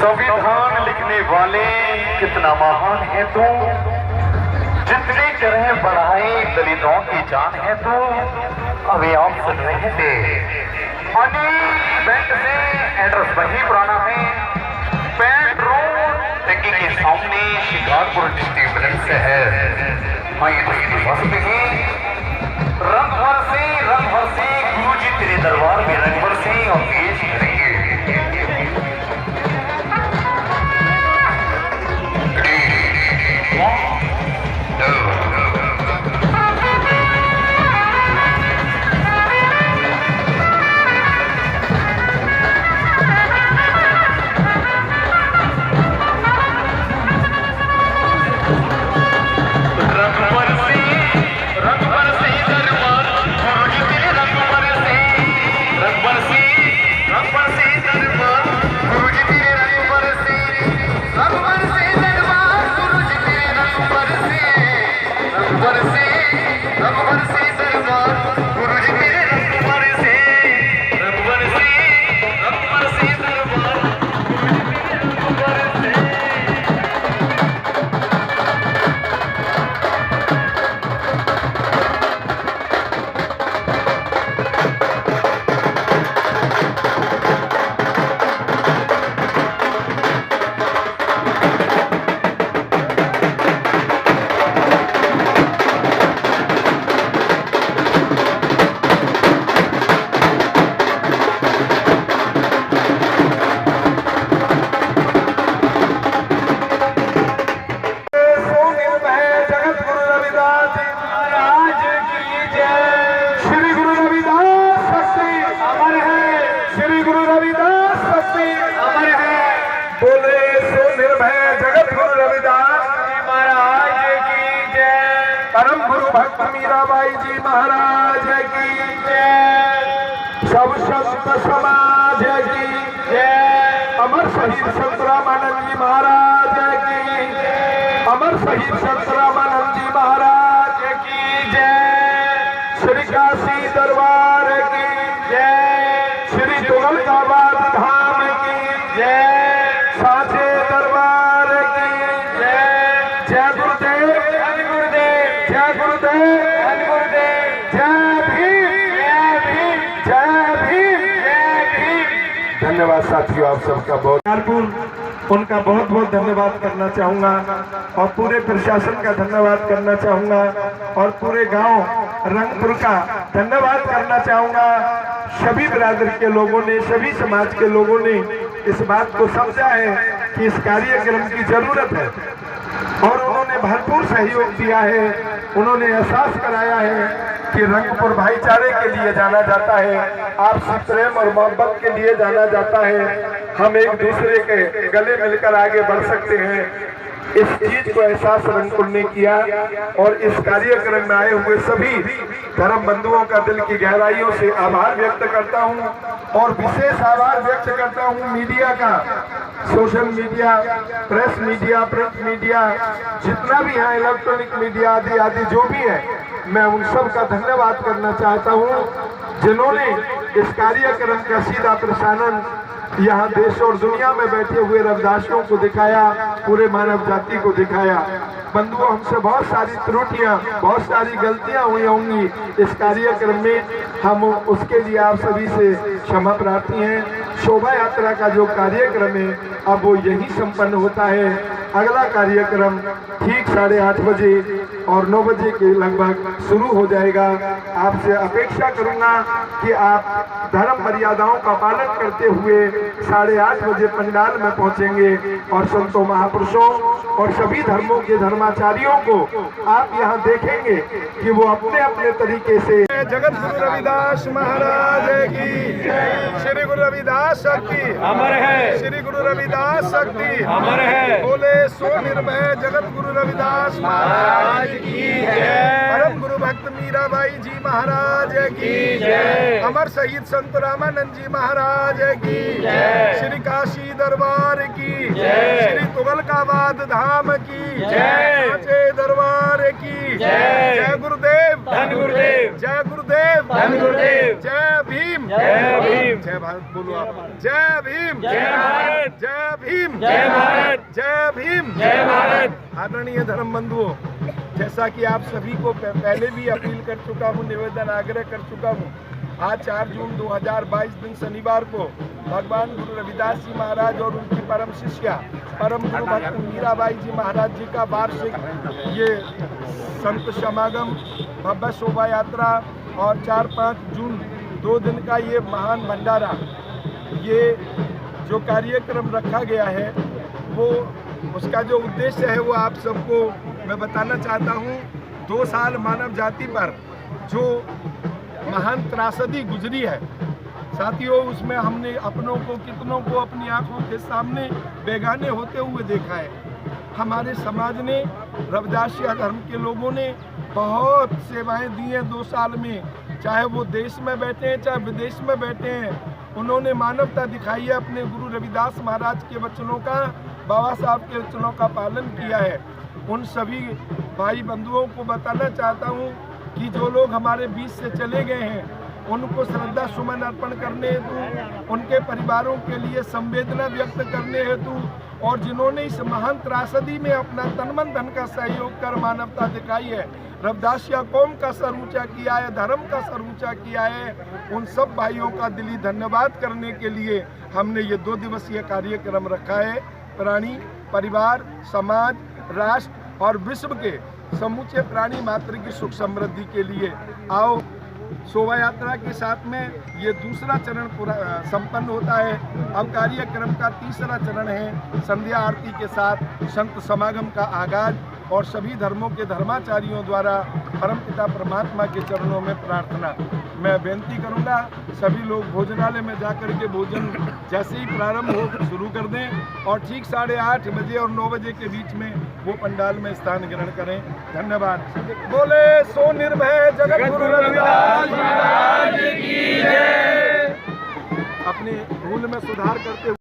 संविधान लिखने वाले कितना महान है तू, जितनी तरह बढ़ाए दलितों की जान है तू। अभी आप सुन रहे थे अनेक बैंक से एड्रेस वही पुराना है, पेंट रोड टंकी के सामने शिकारपुर डिस्ट्रिक्ट से है। रंग भर से गुरु जी तेरे दरबार में रंग भर से और पेश करेंगे। परम गुरु भक्त मीराबाई जी महाराज की जय। सब संत समाज की जय। अमर शहीद संत रामानंद जी महाराज की जय। अमर शहीद संत रामानंद जी महाराज की जय। श्री काशी दरबार की जय। श्री तुगलकाबाद धाम की जय। साचे दरबार की जय। जय गुरुदेव, जय गुरुदेव, जय गुरुदेव, जय गुरुदेव, जय भीम, जय भीम, जय भीम, जय भीम। धन्यवाद साथियों, आप सबका बहुत उनका बहुत बहुत धन्यवाद करना चाहूँगा और पूरे प्रशासन का धन्यवाद करना चाहूँगा और पूरे गांव रंगपुर का धन्यवाद करना चाहूँगा। सभी बिरादरी के लोगों ने, सभी समाज के लोगों ने इस बात को समझा है कि इस कार्यक्रम की जरूरत है और उन्होंने भरपूर सहयोग दिया है। उन्होंने एहसास कराया है कि रंगपुर भाईचारे के लिए जाना जाता है, आपसी प्रेम और मोहब्बत के लिए जाना जाता है। हम एक दूसरे के गले मिलकर आगे बढ़ सकते हैं। इस चीज को एहसास रंगपुर ने किया और इस कार्यक्रम में आए हुए सभी धर्म बंधुओं का दिल की गहराइयों से आभार व्यक्त करता हूं और विशेष आभार व्यक्त करता हूं मीडिया का, social media, press media, print media, जितना भी है इलेक्ट्रॉनिक मीडिया आदि आदि जो भी है, मैं उन सब का धन्यवाद करना चाहता हूं जिन्होंने इस कार्यक्रम का सीधा प्रसारण यहाँ देश और दुनिया में बैठे हुए रविदासियों को दिखाया, पूरे मानव जाति को दिखाया। बंधुओं, हमसे बहुत सारी त्रुटियां, बहुत सारी गलतियां हुई होंगी इस कार्यक्रम में, हम उसके लिए आप सभी से क्षमा प्रार्थी हैं। शोभा यात्रा का जो कार्यक्रम है अब वो यही संपन्न होता है। अगला कार्यक्रम ठीक 8:30 बजे और 9 बजे के लगभग शुरू हो जाएगा। आपसे अपेक्षा करूंगा कि आप धर्म मर्यादाओं का पालन करते हुए 8:30 बजे पंडाल में पहुंचेंगे और संतों, महापुरुषों और सभी धर्मों के धर्माचार्यों को आप यहां देखेंगे कि वो अपने अपने तरीके से। जगत गुरु रविदास महाराज की, श्री गुरु रविदास शक्ति अमर है। श्री गुरु रविदास शक्ति अमर है। बोले सो निर्भय जगत गुरु रविदास महाराज की जय। परम गुरु भक्त मीराबाई जी महाराज की जय। अमर शहीद संत रामानंद जी महाराज की जय। श्री काशी दरबार की जय। श्री तुगलकाबाद धाम की जय। सांचे दरबार की जय। जय गुरुदेव धन गुरुदेव। जय गुरुदेव धन गुरुदेव। जय भीम जय भीम। जय भारत बोलो आप जय भीम जय भारत। जय भीम जय भारत। जय भीम जय भारत। आदरणीय धर्म बंधुओं, जैसा कि आप सभी को पहले भी अपील कर चुका हूं, निवेदन आग्रह कर चुका हूं, आज 4 जून 2022 दिन शनिवार को भगवान गुरु रविदास जी महाराज और उनकी परम शिष्या परम गुरु भक्त मीराबाई जी महाराज जी का वार्षिक ये संत समागम, भव्य शोभा यात्रा और 4-5 जून 2 दिन का ये महान भंडारा, ये जो कार्यक्रम रखा गया है वो उसका जो उद्देश्य है वो आप सबको मैं बताना चाहता हूँ। 2 साल मानव जाति पर जो महान त्रासदी गुजरी है साथियों, उसमें हमने अपनों को कितनों को अपनी आंखों के सामने बेगाने होते हुए देखा है। हमारे समाज ने, रविदासिया धर्म के लोगों ने बहुत सेवाएं दी हैं 2 साल में, चाहे वो देश में बैठे हैं चाहे विदेश में बैठे हैं। उन्होंने मानवता दिखाई है, अपने गुरु रविदास महाराज के वचनों का, बाबा साहब के वचनों का पालन किया है। उन सभी भाई बंधुओं को बताना चाहता हूँ कि जो लोग हमारे बीच से चले गए हैं उनको श्रद्धा सुमन अर्पण करने हेतु, उनके परिवारों के लिए संवेदना व्यक्त करने हेतु और जिन्होंने इस महान त्रासदी में अपना तन मन धन का सहयोग कर मानवता दिखाई है, रविदासिया कौम का सर ऊंचा किया है, धर्म का सर ऊंचा किया है, उन सब भाइयों का दिली धन्यवाद करने के लिए हमने ये 2 दिवसीय कार्यक्रम रखा है। प्राणी, परिवार, समाज, राष्ट्र और विश्व के समूचे प्राणी मात्र की सुख समृद्धि के लिए आओ। शोभा यात्रा के साथ में ये दूसरा चरण पूरा संपन्न होता है। अब कार्यक्रम का तीसरा चरण है संध्या आरती के साथ संत समागम का आगाज और सभी धर्मों के धर्माचार्यों द्वारा परमपिता परमात्मा के चरणों में प्रार्थना। मैं बेनती करूंगा सभी लोग भोजनालय में जाकर के भोजन जैसे ही प्रारंभ हो शुरू कर दें और ठीक 8:30 बजे और 9 बजे के बीच में वो पंडाल में स्थान ग्रहण करें। धन्यवाद। बोले सो निर्भय जगत गुरु रविदास महाराज की जय। अपने भूल में सुधार करते हुए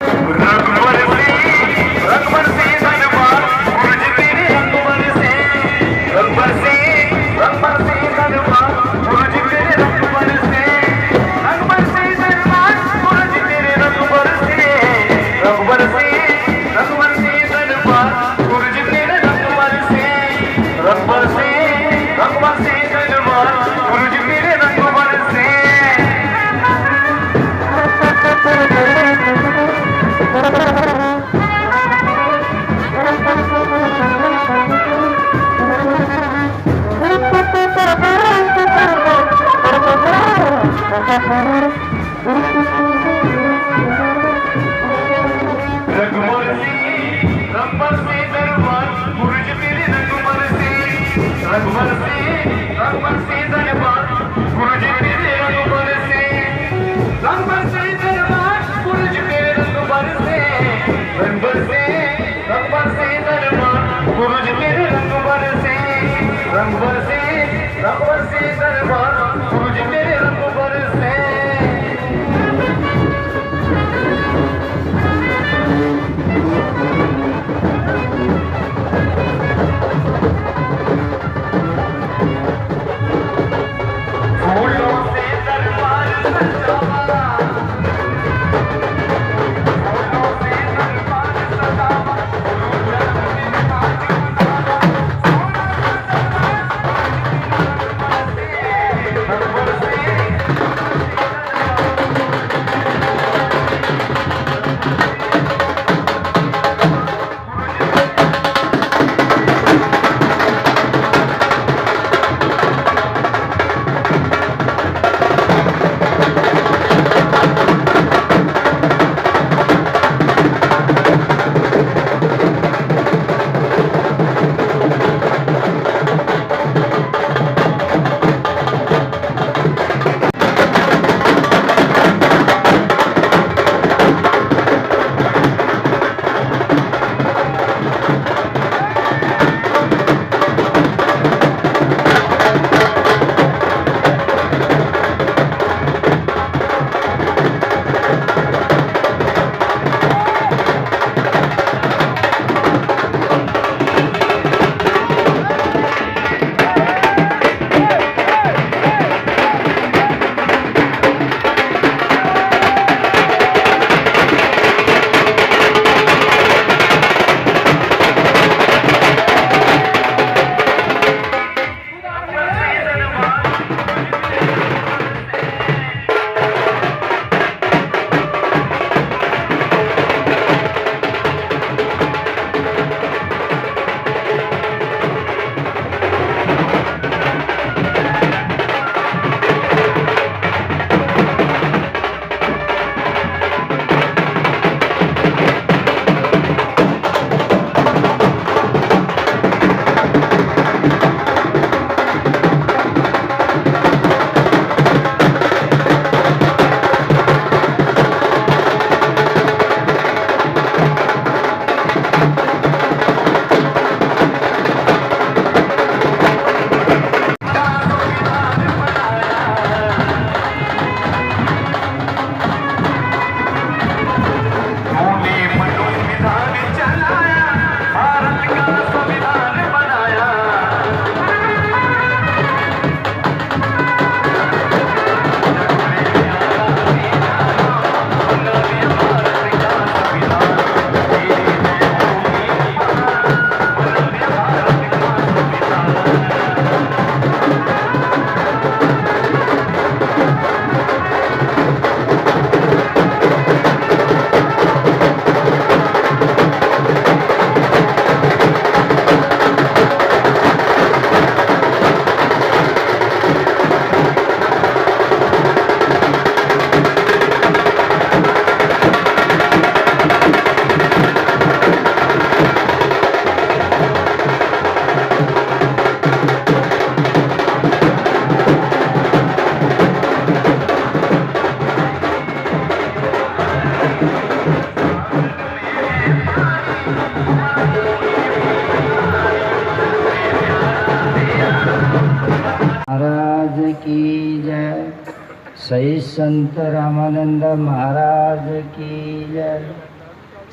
सही संत रामानंद महाराज की जय,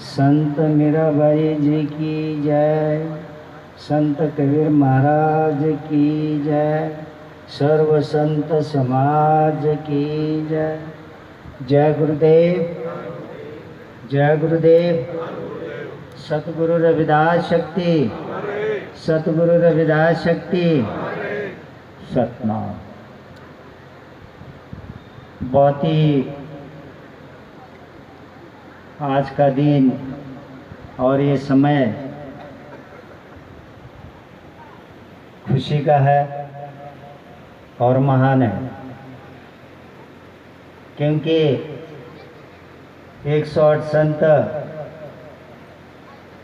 संत मीराबाई जी की जय, संत कबीर महाराज की जय, सर्व संत समाज की जय। जय गुरुदेव, जय गुरुदेव। सतगुरु रविदास शक्ति, सतगुरु रविदास शक्ति, सतनाम। बहुत ही आज का दिन और ये समय खुशी का है और महान है, क्योंकि 108 संत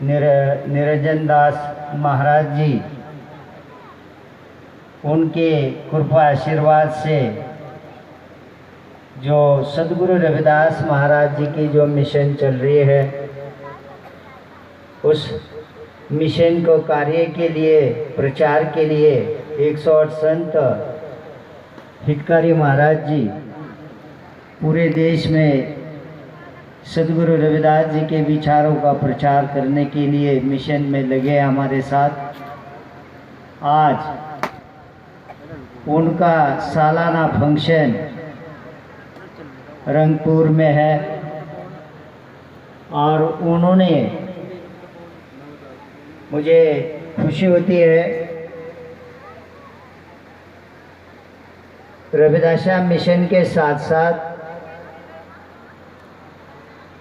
निरंजन दास महाराज जी, उनके कृपा आशीर्वाद से जो सदगुरु रविदास महाराज जी की जो मिशन चल रही है, उस मिशन को कार्य के लिए, प्रचार के लिए 108 संत हितकारी महाराज जी पूरे देश में सदगुरु रविदास जी के विचारों का प्रचार करने के लिए मिशन में लगे हमारे साथ। आज उनका सालाना फंक्शन रंगपुर में है और उन्होंने, मुझे खुशी होती है, रविदासा मिशन के साथ साथ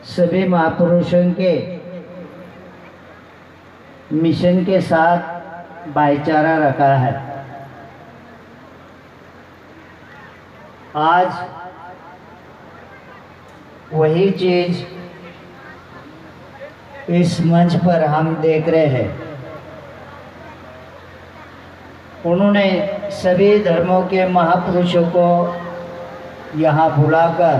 सभी महापुरुषों के मिशन के साथ भाईचारा रखा है। आज वही चीज इस मंच पर हम देख रहे हैं। उन्होंने सभी धर्मों के महापुरुषों को यहाँ बुलाकर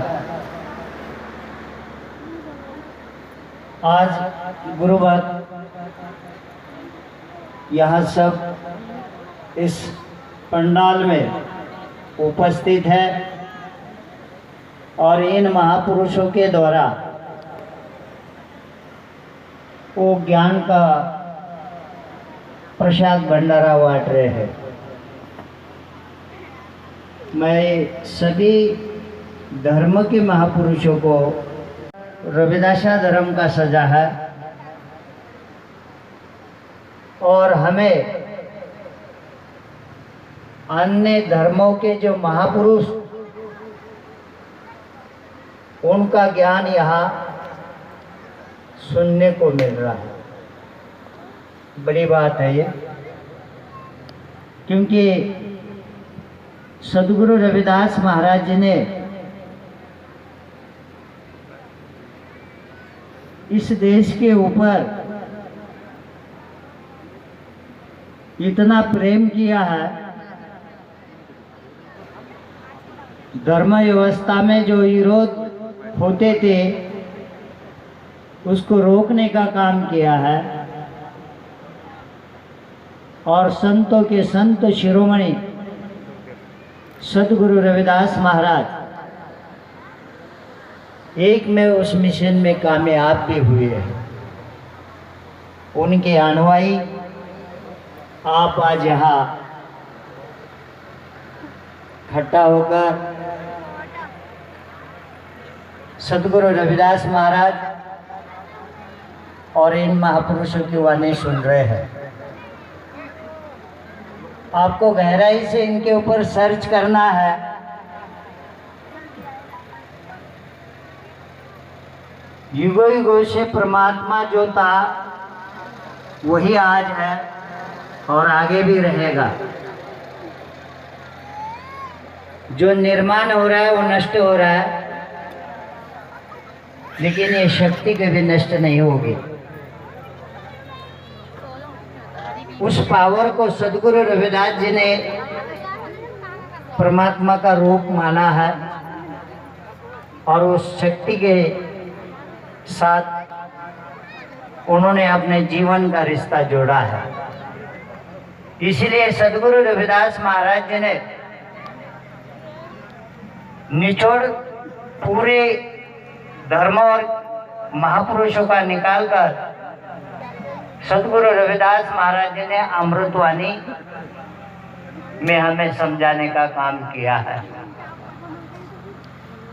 आज गुरु भक्त यहाँ सब इस पंडाल में उपस्थित है और इन महापुरुषों के द्वारा वो ज्ञान का प्रसाद भंडारा बांट रहे हैं। मैं सभी धर्म के महापुरुषों को, रविदासा धर्म का सजा है और हमें अन्य धर्मों के जो महापुरुष, उनका ज्ञान यहाँ सुनने को मिल रहा है। बड़ी बात है ये, क्योंकि सदगुरु रविदास महाराज जी ने इस देश के ऊपर इतना प्रेम किया है। धर्म व्यवस्था में जो विरोध होते थे उसको रोकने का काम किया है और संतों के संत शिरोमणि सदगुरु रविदास महाराज एक में उस मिशन में कामयाब भी हुए हैं। उनके अनुयायी आप आज यहाँ इकट्ठा होकर सदगुरु रविदास महाराज और इन महापुरुषों की वाणी सुन रहे हैं। आपको गहराई से इनके ऊपर सर्च करना है। युगों युगों से परमात्मा जो था वही आज है और आगे भी रहेगा। जो निर्माण हो रहा है वो नष्ट हो रहा है, लेकिन ये शक्ति कभी नष्ट नहीं होगी। उस पावर को सदगुरु रविदास जी ने परमात्मा का रूप माना है और उस शक्ति के साथ उन्होंने अपने जीवन का रिश्ता जोड़ा है। इसलिए सदगुरु रविदास महाराज जी ने निचोड़ पूरे धर्म और महापुरुषों का निकालकर सदगुरु रविदास महाराज जी ने अमृतवाणी में हमें समझाने का काम किया है।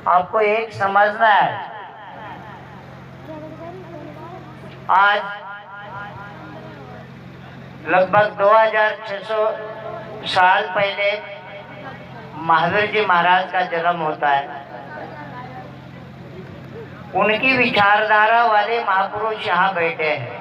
आपको एक समझना है, आज लगभग 2600 साल पहले महावीर जी महाराज का जन्म होता है। उनकी विचारधारा वाले महापुरुष यहाँ बैठे हैं।